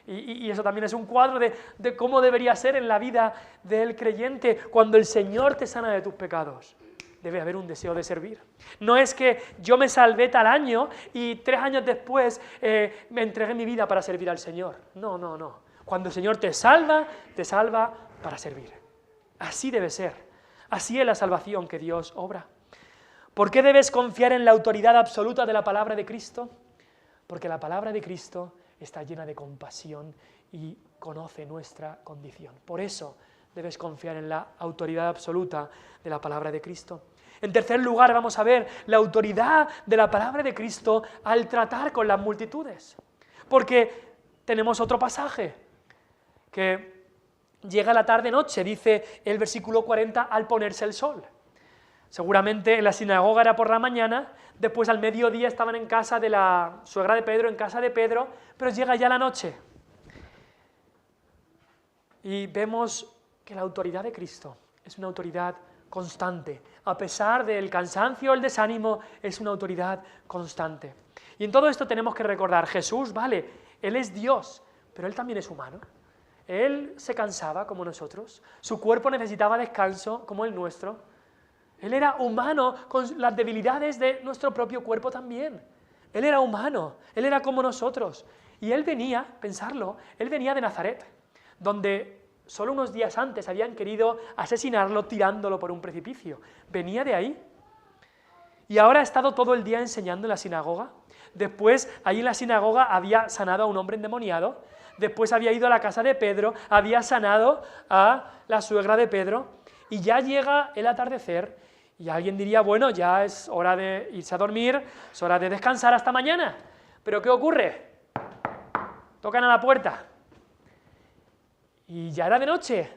Y eso también es un cuadro de cómo debería ser en la vida del creyente cuando el Señor te sana de tus pecados. Debe haber un deseo de servir. No es que yo me salvé tal año y 3 años después me entregué mi vida para servir al Señor. No. Cuando el Señor te salva para servir. Así debe ser. Así es la salvación que Dios obra. ¿Por qué debes confiar en la autoridad absoluta de la palabra de Cristo? Porque la palabra de Cristo está llena de compasión y conoce nuestra condición. Por eso debes confiar en la autoridad absoluta de la palabra de Cristo. En tercer lugar, vamos a ver la autoridad de la palabra de Cristo al tratar con las multitudes. Porque tenemos otro pasaje que llega la tarde-noche, dice el versículo 40, al ponerse el sol. Seguramente en la sinagoga era por la mañana, después al mediodía estaban en casa de la suegra de Pedro, en casa de Pedro, pero llega ya la noche. Y vemos que la autoridad de Cristo es una autoridad constante. A pesar del cansancio o el desánimo, es una autoridad constante. Y en todo esto tenemos que recordar, Jesús, vale, Él es Dios, pero Él también es humano. Él se cansaba como nosotros, su cuerpo necesitaba descanso como el nuestro. Él era humano con las debilidades de nuestro propio cuerpo también. Él era humano, Él era como nosotros. Y Él venía, pensarlo, Él venía de Nazaret, donde solo unos días antes habían querido asesinarlo tirándolo por un precipicio. Venía de ahí. Y ahora ha estado todo el día enseñando en la sinagoga. Después, ahí en la sinagoga había sanado a un hombre endemoniado. Después había ido a la casa de Pedro, había sanado a la suegra de Pedro. Y ya llega el atardecer y alguien diría, bueno, ya es hora de irse a dormir, es hora de descansar hasta mañana. Pero ¿qué ocurre? Tocan a la puerta. Y ya era de noche,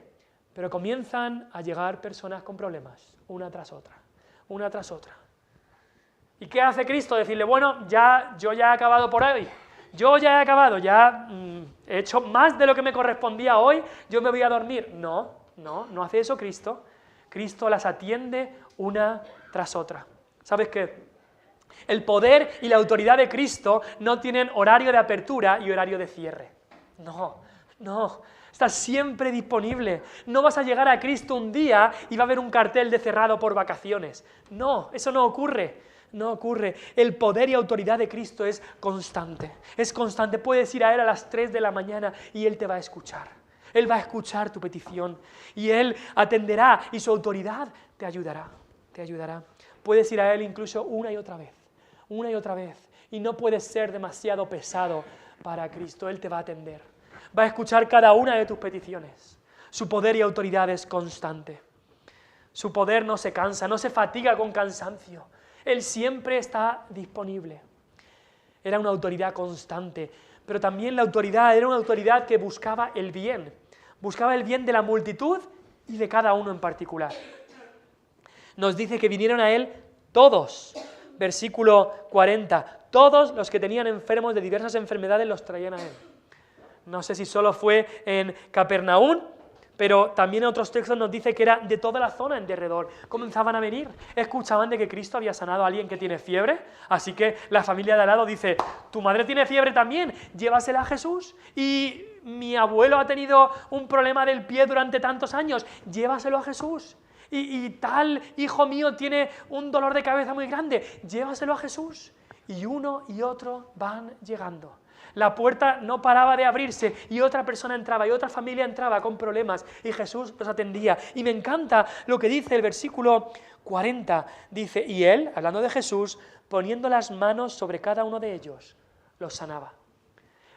pero comienzan a llegar personas con problemas, una tras otra, una tras otra. ¿Y qué hace Cristo? Decirle, bueno, yo ya he acabado por hoy, yo ya he acabado, ya he hecho más de lo que me correspondía hoy, yo me voy a dormir. No hace eso Cristo. Cristo las atiende una tras otra. ¿Sabes qué? El poder y la autoridad de Cristo no tienen horario de apertura y horario de cierre. No. Está siempre disponible. No vas a llegar a Cristo un día y va a haber un cartel de cerrado por vacaciones. No, eso no ocurre. No ocurre. El poder y autoridad de Cristo es constante. Es constante. Puedes ir a Él a las 3 de la mañana y Él te va a escuchar. Él va a escuchar tu petición y Él atenderá y su autoridad te ayudará. Te ayudará. Puedes ir a Él incluso una y otra vez. Y no puedes ser demasiado pesado para Cristo. Él te va a atender. Va a escuchar cada una de tus peticiones. Su poder y autoridad es constante. Su poder no se cansa, no se fatiga con cansancio. Él siempre está disponible. Era una autoridad constante, pero también la autoridad era una autoridad que buscaba el bien de la multitud y de cada uno en particular. Nos dice que vinieron a Él todos, versículo 40, todos los que tenían enfermos de diversas enfermedades los traían a Él. No sé si solo fue en Capernaum, pero también en otros textos nos dice que era de toda la zona en derredor. Comenzaban a venir, escuchaban de que Cristo había sanado a alguien que tiene fiebre, así que la familia de al lado dice, tu madre tiene fiebre también, llévasela a Jesús. Y mi abuelo ha tenido un problema del pie durante tantos años, llévaselo a Jesús. Y tal hijo mío tiene un dolor de cabeza muy grande, llévaselo a Jesús. Y uno y otro van llegando. La puerta no paraba de abrirse y otra persona entraba y otra familia entraba con problemas y Jesús los atendía. Y me encanta lo que dice el versículo 40. Dice, y Él, hablando de Jesús, poniendo las manos sobre cada uno de ellos, los sanaba.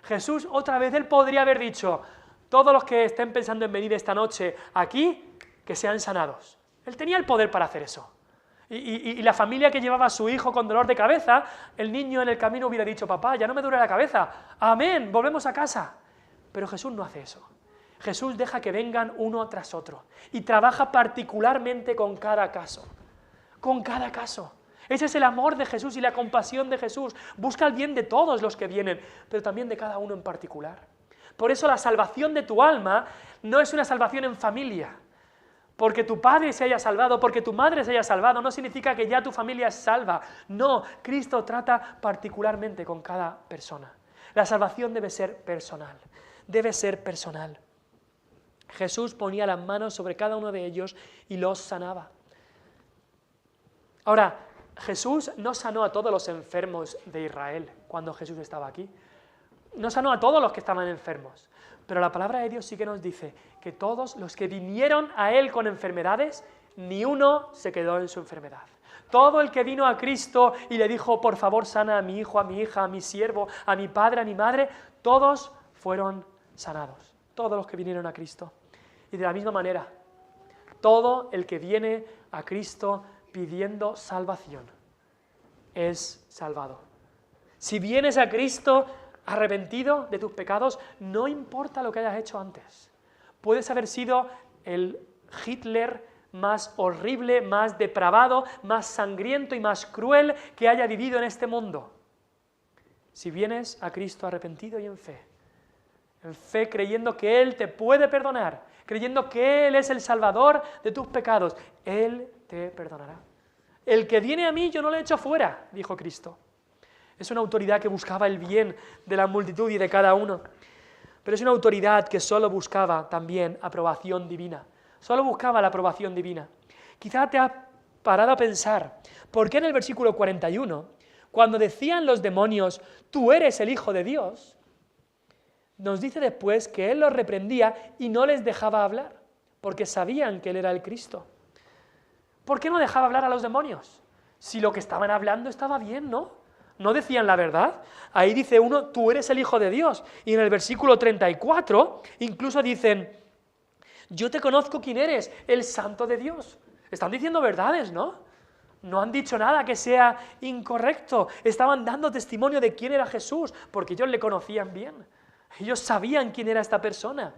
Jesús, otra vez, Él podría haber dicho, todos los que estén pensando en venir esta noche aquí, que sean sanados. Él tenía el poder para hacer eso. Y la familia que llevaba a su hijo con dolor de cabeza, el niño en el camino hubiera dicho, papá, ya no me duele la cabeza, amén, volvemos a casa. Pero Jesús no hace eso. Jesús deja que vengan uno tras otro y trabaja particularmente con cada caso. Con cada caso. Ese es el amor de Jesús y la compasión de Jesús. Busca el bien de todos los que vienen, pero también de cada uno en particular. Por eso la salvación de tu alma no es una salvación en familia. Porque tu padre se haya salvado, porque tu madre se haya salvado, no significa que ya tu familia es salva. No, Cristo trata particularmente con cada persona. La salvación debe ser personal, debe ser personal. Jesús ponía las manos sobre cada uno de ellos y los sanaba. Ahora, Jesús no sanó a todos los enfermos de Israel cuando Jesús estaba aquí. No sanó a todos los que estaban enfermos, pero la palabra de Dios sí que nos dice que todos los que vinieron a Él con enfermedades, ni uno se quedó en su enfermedad. Todo el que vino a Cristo y le dijo, por favor, sana a mi hijo, a mi hija, a mi siervo, a mi padre, a mi madre, todos fueron sanados. Todos los que vinieron a Cristo. Y de la misma manera, todo el que viene a Cristo pidiendo salvación es salvado. Si vienes a Cristo arrepentido de tus pecados, no importa lo que hayas hecho antes. Puedes haber sido el Hitler más horrible, más depravado, más sangriento y más cruel que haya vivido en este mundo. Si vienes a Cristo arrepentido y en fe creyendo que Él te puede perdonar, creyendo que Él es el Salvador de tus pecados, Él te perdonará. El que viene a mí yo no le echo fuera, dijo Cristo. Es una autoridad que buscaba el bien de la multitud y de cada uno, pero es una autoridad que solo buscaba también aprobación divina. Solo buscaba la aprobación divina. Quizá te has parado a pensar, ¿por qué en el versículo 41, cuando decían los demonios, tú eres el Hijo de Dios, nos dice después que Él los reprendía y no les dejaba hablar, porque sabían que Él era el Cristo? ¿Por qué no dejaba hablar a los demonios? Si lo que estaban hablando estaba bien, ¿no? ¿No decían la verdad? Ahí dice uno, tú eres el Hijo de Dios. Y en el versículo 34 incluso dicen, yo te conozco quién eres, el Santo de Dios. Están diciendo verdades, ¿no? No han dicho nada que sea incorrecto. Estaban dando testimonio de quién era Jesús, porque ellos le conocían bien. Ellos sabían quién era esta persona.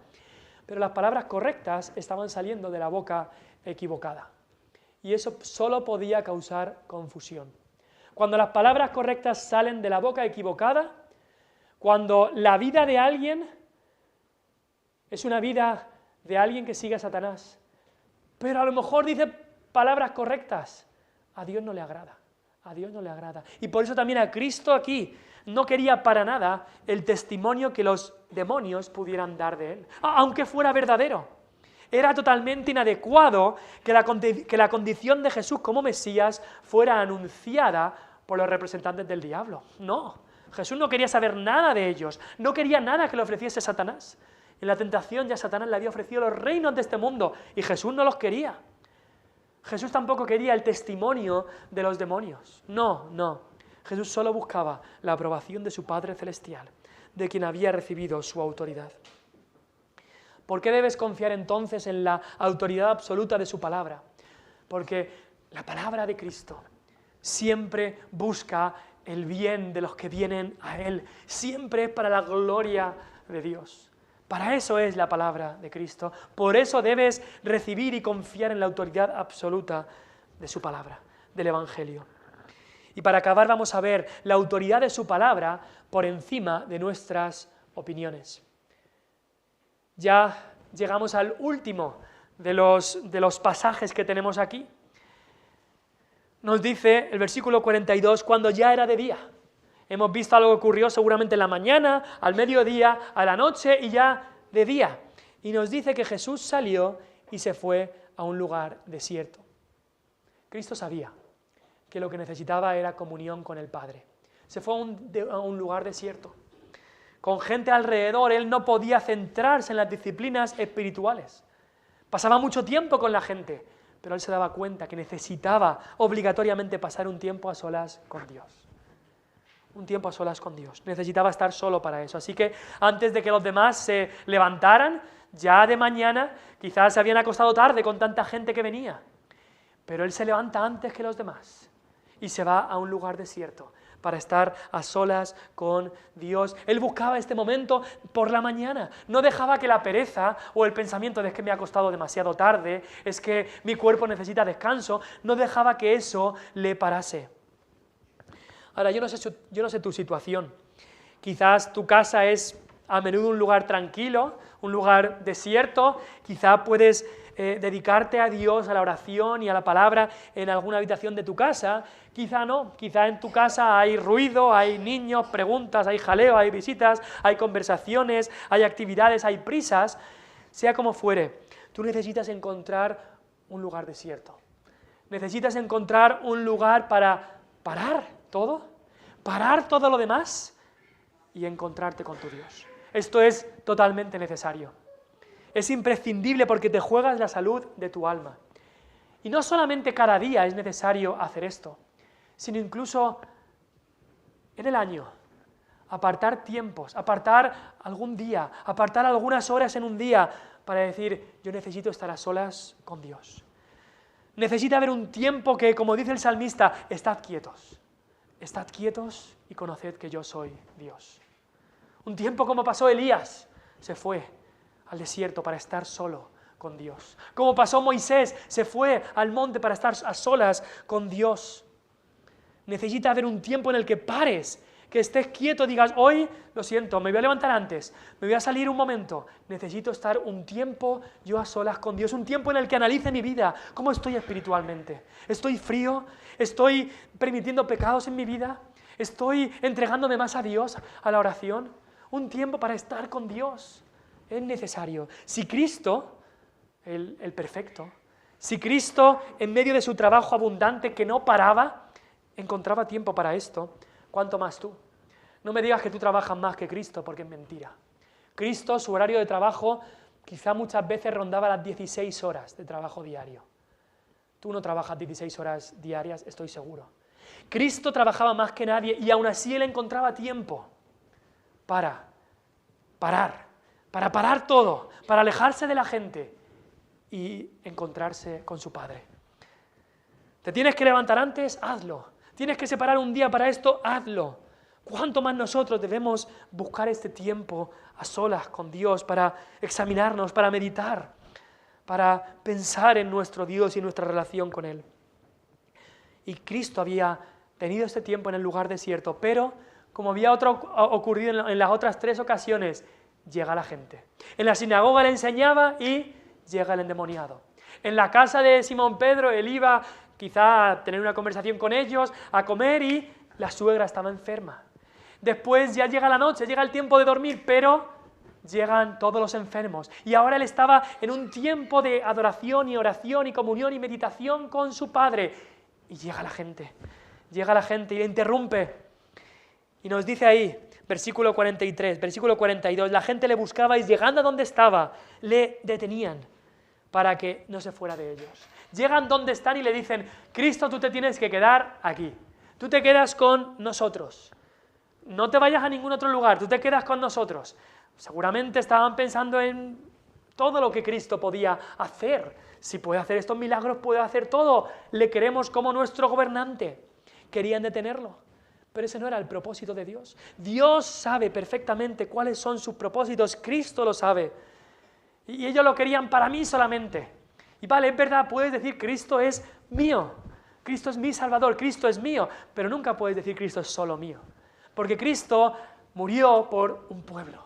Pero las palabras correctas estaban saliendo de la boca equivocada. Y eso solo podía causar confusión. Cuando las palabras correctas salen de la boca equivocada, cuando la vida de alguien es una vida de alguien que sigue a Satanás, pero a lo mejor dice palabras correctas, a Dios no le agrada, a Dios no le agrada. Y por eso también a Cristo aquí no quería para nada el testimonio que los demonios pudieran dar de Él, aunque fuera verdadero. Era totalmente inadecuado que la condición de Jesús como Mesías fuera anunciada por los representantes del diablo. No, Jesús no quería saber nada de ellos, no quería nada que le ofreciese Satanás. En la tentación ya Satanás le había ofrecido los reinos de este mundo y Jesús no los quería. Jesús tampoco quería el testimonio de los demonios. No. Jesús solo buscaba la aprobación de su Padre Celestial, de quien había recibido su autoridad. ¿Por qué debes confiar entonces en la autoridad absoluta de su palabra? Porque la palabra de Cristo siempre busca el bien de los que vienen a Él, siempre es para la gloria de Dios. Para eso es la palabra de Cristo, por eso debes recibir y confiar en la autoridad absoluta de su palabra, del Evangelio. Y para acabar vamos a ver la autoridad de su palabra por encima de nuestras opiniones. Ya llegamos al último de los pasajes que tenemos aquí. Nos dice el versículo 42, cuando ya era de día. Hemos visto algo que ocurrió seguramente en la mañana, al mediodía, a la noche y ya de día. Y nos dice que Jesús salió y se fue a un lugar desierto. Cristo sabía que lo que necesitaba era comunión con el Padre. Se fue a un lugar desierto. Con gente alrededor, Él no podía centrarse en las disciplinas espirituales. Pasaba mucho tiempo con la gente, pero Él se daba cuenta que necesitaba obligatoriamente pasar un tiempo a solas con Dios. Un tiempo a solas con Dios. Necesitaba estar solo para eso. Así que antes de que los demás se levantaran, ya de mañana, quizás se habían acostado tarde con tanta gente que venía, pero Él se levanta antes que los demás y se va a un lugar desierto para estar a solas con Dios. Él buscaba este momento por la mañana, no dejaba que la pereza o el pensamiento de es que me ha acostado demasiado tarde, es que mi cuerpo necesita descanso, no dejaba que eso le parase. Ahora, yo no sé tu situación, quizás tu casa es a menudo un lugar tranquilo, un lugar desierto, quizá puedes dedicarte a Dios, a la oración y a la palabra en alguna habitación de tu casa, quizá no, quizá en tu casa hay ruido, hay niños, preguntas, hay jaleo, hay visitas, hay conversaciones, hay actividades, hay prisas, sea como fuere, tú necesitas encontrar un lugar desierto, necesitas encontrar un lugar para parar todo lo demás y encontrarte con tu Dios. Esto es totalmente necesario. Es imprescindible porque te juegas la salud de tu alma. Y no solamente cada día es necesario hacer esto, sino incluso en el año. Apartar tiempos, apartar algún día, apartar algunas horas en un día para decir, yo necesito estar a solas con Dios. Necesita haber un tiempo que, como dice el salmista, estad quietos y conoced que yo soy Dios. Un tiempo como pasó Elías, se fue al desierto para estar solo con Dios. Como pasó Moisés, se fue al monte para estar a solas con Dios. Necesita haber un tiempo en el que pares, que estés quieto, digas, hoy, lo siento, me voy a levantar antes, me voy a salir un momento, necesito estar un tiempo yo a solas con Dios, un tiempo en el que analice mi vida, cómo estoy espiritualmente, estoy frío, estoy permitiendo pecados en mi vida, estoy entregándome más a Dios, a la oración, un tiempo para estar con Dios, es necesario. Si Cristo, el perfecto, si Cristo en medio de su trabajo abundante que no paraba, encontraba tiempo para esto, ¿cuánto más tú? No me digas que tú trabajas más que Cristo, porque es mentira. Cristo, su horario de trabajo, quizá muchas veces rondaba las 16 horas de trabajo diario. Tú no trabajas 16 horas diarias, estoy seguro. Cristo trabajaba más que nadie y aún así Él encontraba tiempo para parar todo, para alejarse de la gente y encontrarse con su Padre. ¿Te tienes que levantar antes? Hazlo. ¿Tienes que separar un día para esto? Hazlo. ¿Cuánto más nosotros debemos buscar este tiempo a solas con Dios para examinarnos, para meditar, para pensar en nuestro Dios y nuestra relación con Él? Y Cristo había tenido este tiempo en el lugar desierto, pero como había ocurrido en las otras 3 ocasiones, llega la gente. En la sinagoga le enseñaba y llega el endemoniado. En la casa de Simón Pedro, él iba quizá a tener una conversación con ellos, a comer, y la suegra estaba enferma. Después ya llega la noche, llega el tiempo de dormir, pero llegan todos los enfermos. Y ahora él estaba en un tiempo de adoración y oración y comunión y meditación con su Padre. Y llega la gente y le interrumpe. Y nos dice ahí, versículo 43, versículo 42, la gente le buscaba y llegando a donde estaba, le detenían para que no se fuera de ellos. Llegan donde están y le dicen, Cristo, tú te tienes que quedar aquí. Tú te quedas con nosotros. No te vayas a ningún otro lugar, tú te quedas con nosotros. Seguramente estaban pensando en todo lo que Cristo podía hacer. Si puede hacer estos milagros, puede hacer todo. Le queremos como nuestro gobernante. Querían detenerlo, pero ese no era el propósito de Dios. Dios sabe perfectamente cuáles son sus propósitos, Cristo lo sabe. Y ellos lo querían para mí solamente. Y vale, es verdad, puedes decir Cristo es mío, Cristo es mi Salvador, Cristo es mío, pero nunca puedes decir Cristo es solo mío. Porque Cristo murió por un pueblo,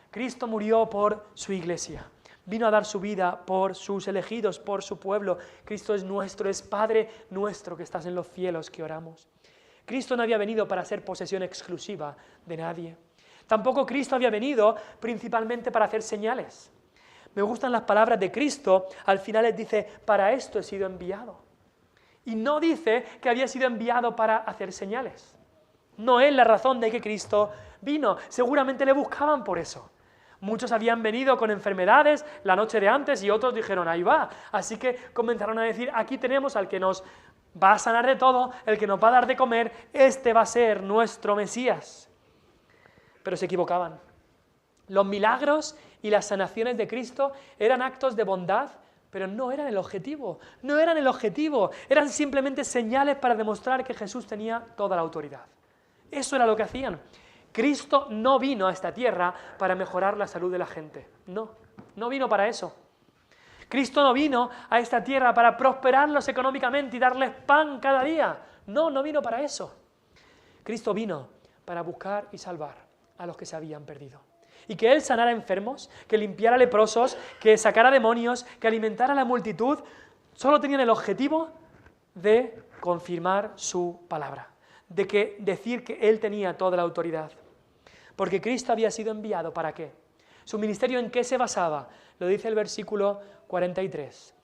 Cristo murió por su iglesia, vino a dar su vida por sus elegidos, por su pueblo. Cristo es nuestro, es Padre nuestro que estás en los cielos, que oramos. Cristo no había venido para ser posesión exclusiva de nadie. Tampoco Cristo había venido principalmente para hacer señales. Me gustan las palabras de Cristo, al final les dice, para esto he sido enviado. Y no dice que había sido enviado para hacer señales. No es la razón de que Cristo vino, seguramente le buscaban por eso. Muchos habían venido con enfermedades la noche de antes y otros dijeron, ahí va. Así que comenzaron a decir, aquí tenemos al que nos va a sanar de todo, el que nos va a dar de comer, este va a ser nuestro Mesías. Pero se equivocaban. Los milagros y las sanaciones de Cristo eran actos de bondad, pero no eran el objetivo, eran simplemente señales para demostrar que Jesús tenía toda la autoridad. Eso era lo que hacían. Cristo no vino a esta tierra para mejorar la salud de la gente, no vino para eso. Cristo no vino a esta tierra para prosperarlos económicamente y darles pan cada día, no vino para eso. Cristo vino para buscar y salvar a los que se habían perdido. Y que Él sanara enfermos, que limpiara leprosos, que sacara demonios, que alimentara a la multitud, solo tenían el objetivo de confirmar su palabra, de decir que Él tenía toda la autoridad. Porque Cristo había sido enviado, ¿para qué? ¿Su ministerio en qué se basaba? Lo dice el versículo 43.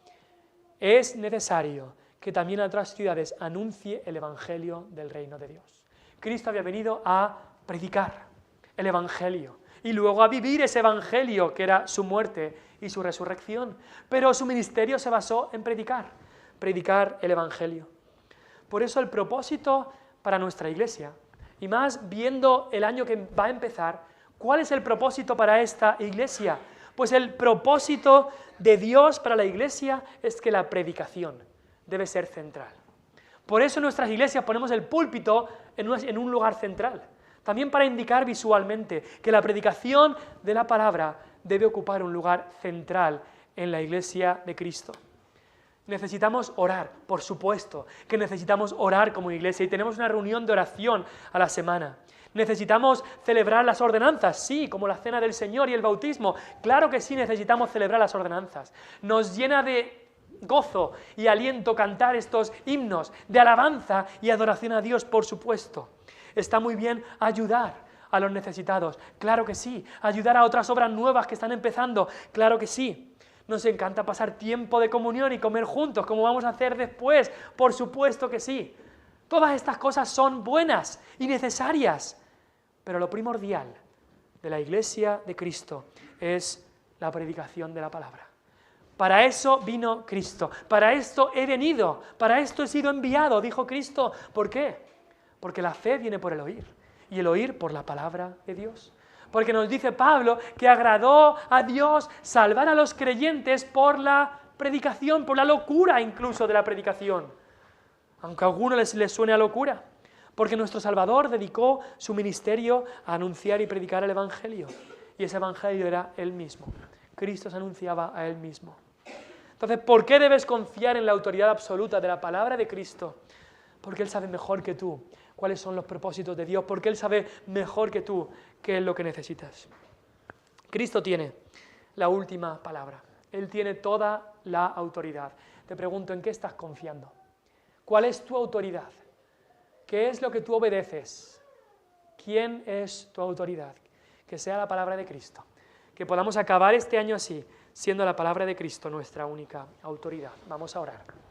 Es necesario que también a otras ciudades anuncie el evangelio del reino de Dios. Cristo había venido a predicar. el Evangelio, y luego a vivir ese Evangelio que era su muerte y su resurrección. Pero su ministerio se basó en predicar el Evangelio. Por eso el propósito para nuestra iglesia, y más viendo el año que va a empezar, ¿cuál es el propósito para esta iglesia? Pues el propósito de Dios para la iglesia es que la predicación debe ser central. Por eso en nuestras iglesias ponemos el púlpito en un lugar central, también para indicar visualmente que la predicación de la palabra debe ocupar un lugar central en la iglesia de Cristo. Necesitamos orar, por supuesto, que necesitamos orar como iglesia y tenemos una reunión de oración a la semana. Necesitamos celebrar las ordenanzas, sí, como la cena del Señor y el bautismo. Claro que sí, necesitamos celebrar las ordenanzas. Nos llena de gozo y aliento cantar estos himnos de alabanza y adoración a Dios, por supuesto. Está muy bien ayudar a los necesitados, claro que sí. Ayudar a otras obras nuevas que están empezando, claro que sí. Nos encanta pasar tiempo de comunión y comer juntos, como vamos a hacer después, por supuesto que sí. Todas estas cosas son buenas y necesarias, pero lo primordial de la iglesia de Cristo es la predicación de la palabra. Para eso vino Cristo, para esto he venido, para esto he sido enviado, dijo Cristo. ¿Por qué? Porque la fe viene por el oír, y el oír por la palabra de Dios. Porque nos dice Pablo que agradó a Dios salvar a los creyentes por la predicación, por la locura incluso de la predicación. Aunque a algunos les suene a locura. Porque nuestro Salvador dedicó su ministerio a anunciar y predicar el Evangelio. Y ese Evangelio era Él mismo. Cristo se anunciaba a Él mismo. Entonces, ¿por qué debes confiar en la autoridad absoluta de la palabra de Cristo? Porque Él sabe mejor que tú cuáles son los propósitos de Dios, porque Él sabe mejor que tú qué es lo que necesitas. Cristo tiene la última palabra. Él tiene toda la autoridad. Te pregunto, ¿en qué estás confiando? ¿Cuál es tu autoridad? ¿Qué es lo que tú obedeces? ¿Quién es tu autoridad? Que sea la palabra de Cristo. Que podamos acabar este año así, siendo la palabra de Cristo nuestra única autoridad. Vamos a orar.